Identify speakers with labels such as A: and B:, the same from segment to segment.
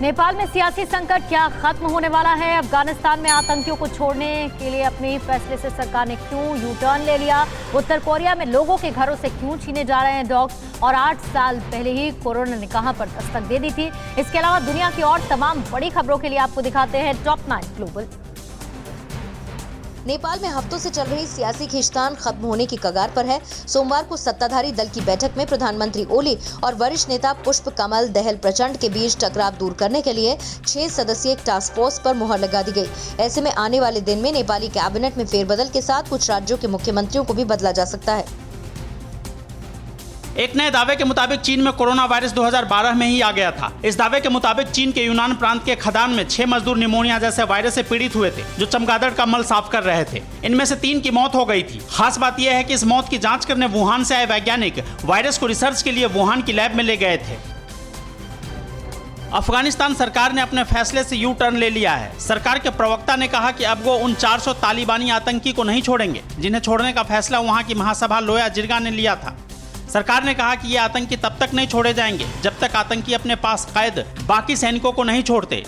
A: नेपाल में सियासी संकट क्या खत्म होने वाला है? अफगानिस्तान में आतंकियों को छोड़ने के लिए अपने फैसले से सरकार ने क्यों यू टर्न ले लिया? उत्तर कोरिया में लोगों के घरों से क्यों छीने जा रहे हैं डॉग्स? और 8 साल पहले ही कोरोना ने कहां पर दस्तक दे दी थी? इसके अलावा दुनिया की और तमाम बड़ी खबरों के लिए आपको दिखाते हैं टॉप 9 ग्लोबल।
B: नेपाल में हफ्तों से चल रही सियासी खींचतान खत्म होने की कगार पर है। सोमवार को सत्ताधारी दल की बैठक में प्रधानमंत्री ओली और वरिष्ठ नेता पुष्प कमल दहल प्रचंड के बीच टकराव दूर करने के लिए 6 सदस्यीय टास्क फोर्स पर मुहर लगा दी गई। ऐसे में आने वाले दिन में नेपाली कैबिनेट में फेरबदल के साथ कुछ राज्यों के मुख्यमंत्रियों को भी बदला जा सकता है।
C: एक नए दावे के मुताबिक चीन में कोरोना वायरस 2012 में ही आ गया था। इस दावे के मुताबिक चीन के यूनान प्रांत के खदान में 6 मजदूर निमोनिया जैसे वायरस से पीड़ित हुए थे, जो चमगादड़ का मल साफ कर रहे थे। इनमें से 3 की मौत हो गई थी। खास बात यह है कि इस मौत की जांच करने वुहान से आए वैज्ञानिक वायरस को रिसर्च के लिए वुहान की लैब में ले गए थे। अफगानिस्तान सरकार ने अपने फैसले से यू टर्न ले लिया है। सरकार के प्रवक्ता ने कहा कि अब वो उन 400 तालिबानी आतंकी को नहीं छोड़ेंगे, जिन्हें छोड़ने का फैसला वहां की महासभा लोया जिरगा ने लिया था। सरकार ने कहा कि ये आतंकी तब तक नहीं छोड़े जाएंगे जब तक आतंकी अपने पास कैद बाकी सैनिकों को नहीं छोड़ते।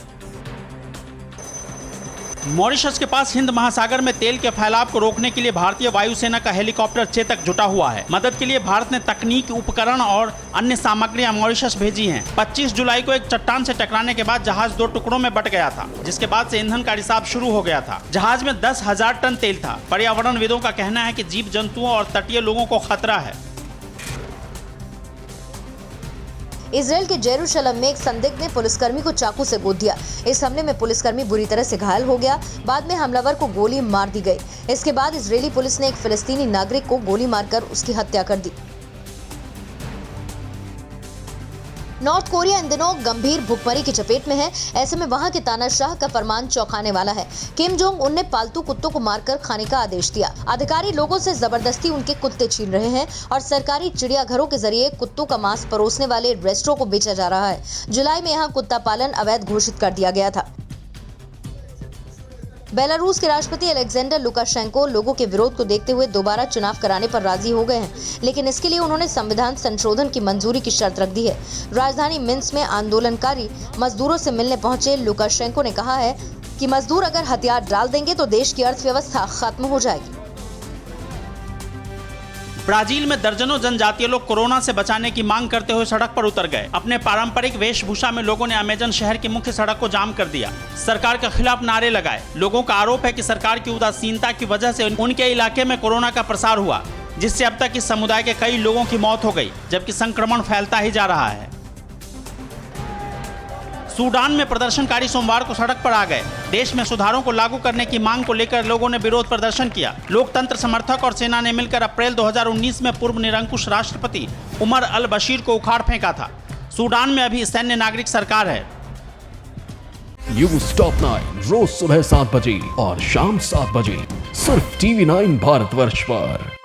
C: मॉरिशस के पास हिंद महासागर में तेल के फैलाव को रोकने के लिए भारतीय वायुसेना का हेलीकॉप्टर चेतक जुटा हुआ है। मदद के लिए भारत ने तकनीक, उपकरण और अन्य सामग्रियां मॉरिशस भेजी हैं। 25 जुलाई को एक चट्टान से टकराने के बाद जहाज 2 टुकड़ों में बट गया था, जिसके बाद से ईंधन का रिसाव शुरू हो गया था। जहाज में 10,000 टन तेल था। पर्यावरणविदों का कहना है कि जीव जंतुओं और तटीय लोगों को खतरा है।
B: इजराइल के जेरूशलम में एक संदिग्ध ने पुलिसकर्मी को चाकू से गोद दिया। इस हमले में पुलिसकर्मी बुरी तरह से घायल हो गया। बाद में हमलावर को गोली मार दी गई। इसके बाद इजरायली पुलिस ने एक फिलिस्तीनी नागरिक को गोली मारकर उसकी हत्या कर दी। नॉर्थ कोरिया इन दिनों गंभीर भुखमरी की चपेट में है। ऐसे में वहां के तानाशाह का फरमान चौंकाने वाला है। किम जोंग उन ने पालतू कुत्तों को मारकर खाने का आदेश दिया। अधिकारी लोगों से जबरदस्ती उनके कुत्ते छीन रहे हैं और सरकारी चिड़ियाघरों के जरिए कुत्तों का मांस परोसने वाले रेस्टोरों को बेचा जा रहा है। जुलाई में यहाँ कुत्ता पालन अवैध घोषित कर दिया गया था। बेलारूस के राष्ट्रपति अलेक्जेंडर लुकाशेंको लोगों के विरोध को देखते हुए दोबारा चुनाव कराने पर राजी हो गए हैं, लेकिन इसके लिए उन्होंने संविधान संशोधन की मंजूरी की शर्त रख दी है। राजधानी मिन्स्क में आंदोलनकारी मजदूरों से मिलने पहुंचे लुकाशेंको ने कहा है कि मजदूर अगर हथियार डाल देंगे तो देश की अर्थव्यवस्था खत्म हो जाएगी।
C: ब्राजील में दर्जनों जनजातीय लोग कोरोना से बचाने की मांग करते हुए सड़क पर उतर गए। अपने पारंपरिक वेशभूषा में लोगों ने अमेजन शहर की मुख्य सड़क को जाम कर दिया। सरकार के खिलाफ नारे लगाए। लोगों का आरोप है कि सरकार की उदासीनता की वजह से उनके इलाके में कोरोना का प्रसार हुआ, जिससे अब तक इस समुदाय के कई लोगों की मौत हो गई, जबकि संक्रमण फैलता ही जा रहा है। सूडान में प्रदर्शनकारी सोमवार को सड़क पर आ गए। देश में सुधारों को लागू करने की मांग को लेकर लोगों ने विरोध प्रदर्शन किया। लोकतंत्र समर्थक और सेना ने मिलकर अप्रैल 2019 में पूर्व निरंकुश राष्ट्रपति उमर अल बशीर को उखाड़ फेंका था। सूडान में अभी सैन्य नागरिक सरकार है।
D: न्यूज़ टॉप 9 रोज सुबह 7 बजे और शाम 7 बजे सिर्फ TV9 भारतवर्ष पर।